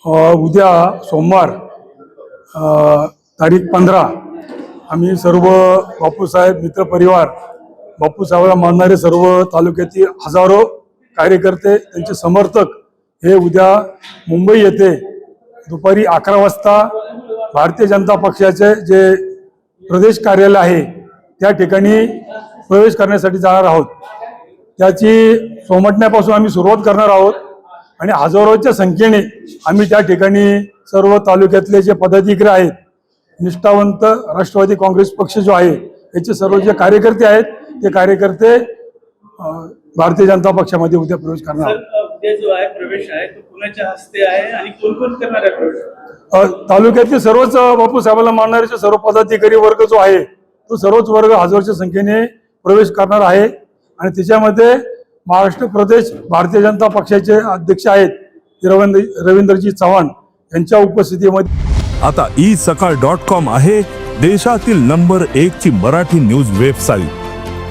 उद्या सोमवार तारीख 15 आम्ही सर्व बापूसाहेब मित्र परिवार, बापूसाहेबांना मानणारे सर्व तालुक्यातील हजारो कार्यकर्ते, त्यांचे समर्थक हे उद्या मुंबई येथे दुपारी 11 वाजता भारतीय जनता पक्षाचे जे प्रदेश कार्यालय आहे त्या ठिकाणी प्रवेश करण्यासाठी जाणार आहोत। त्याची सोमटण्यापासून आम्ही सुरुवात करणार आहोत आणि हजारोच्या संख्येने आम्ही त्या ठिकाणी सर्व तालुक्यातले जे पदाधिकारी आहेत, निष्ठावंत राष्ट्रवादी काँग्रेस पक्ष जो आहे याचे सर्व जे कार्यकर्ते आहेत ते कार्यकर्ते भारतीय जनता पक्षामध्ये उद्या प्रवेश करणार आहोत। उद्या जो आहे प्रवेश आहे तो कुणाच्या हस्ते आहे आणि कोण कोण करणार आहे प्रवेश? तालुक्यातील सर्वच बापूसाहेबांना मानणारे सर्व पदाधिकारी वर्ग जो आहे तो सर्वच वर्ग हजारोच्या संख्येने प्रवेश करणार आहे आणि त्याच्यामध्ये महाराष्ट्र प्रदेश भारतीय जनता पक्षाचे अध्यक्ष आहेत रवींद्रजी चव्हाण यांच्या उपस्थितीमध्ये आता isakal.com आहे देशातील नंबर 1 ची मराठी न्यूज वेबसाईट।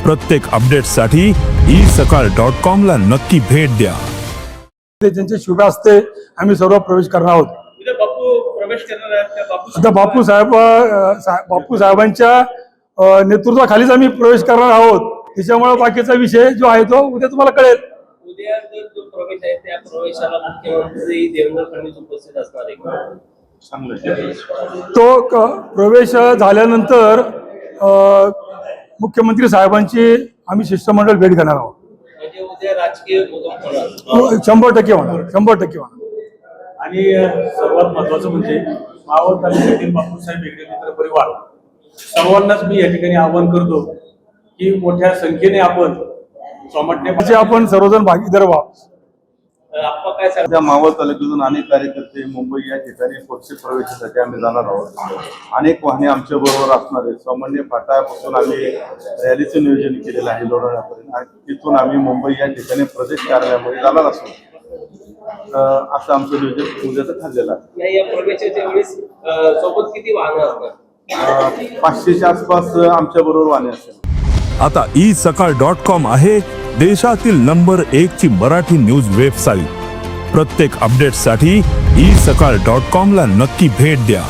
प्रत्येक अपडेटसाठी isakal.com ला नक्की भेट द्या। त्यांचे शुभ हस्ते आम्ही सर्व प्रवेश करणार आहोत। उद्या बापू प्रवेश करणार आहेत आता बापूसाहेबांच्या नेतृत्वाखालीच आम्ही प्रवेश करणार आहोत। त्याच्यामुळे बाकीचा विषय जो आहे तो उद्या तुम्हाला कळेल। उद्या जो प्रवेश आहे त्या प्रवेशाला मुख्यमंत्री देवेंद्र फडणवीस उपस्थित असणार आहे। तो प्रवेश झाल्यानंतर मुख्यमंत्री साहेबांची आम्ही शिष्टमंडळ भेट घेणार आहोत। म्हणजे उद्या राजकीय होणार 100% होणार, 100% होणार। आणि सर्वात महत्वाचं म्हणजे मावळ तालुक्यातील बापूसाहेब हेगडे मित्र परिवार सर्वांनाच मी या ठिकाणी आवाहन करतो की मोठ्या संख्येने आपण सोमटण्याचे आपण सर्वजण भागीदार व्हावं। आपण काय सध्या मावळ तालुक्यातून अनेक कार्यकर्ते मुंबई या ठिकाणी पक्ष प्रवेशासाठी आम्ही जाणार आहोत। अनेक वाहने आमच्या बरोबर असणार आहेत। सामान्य फाटापासून आम्ही रॅलीचं नियोजन केलेलं आहे लोणावळ्यापर्यंत आणि तिथून आम्ही मुंबई या ठिकाणी प्रदेश कार्यालयामध्ये जाणार असतो। असं आमचं नियोजन उद्याचं ठरलेलं आहे। या प्रवेशाच्या वेळेस सोबत किती वाहनं असतात? 500च्या आसपास आमच्या बरोबर वाहने असतील। आता isakal.com आहे देशातील नंबर 1 ची मराठी न्यूज वेबसाईट। प्रत्येक अपडेटसाठी isakal.com ला नक्की भेट द्या।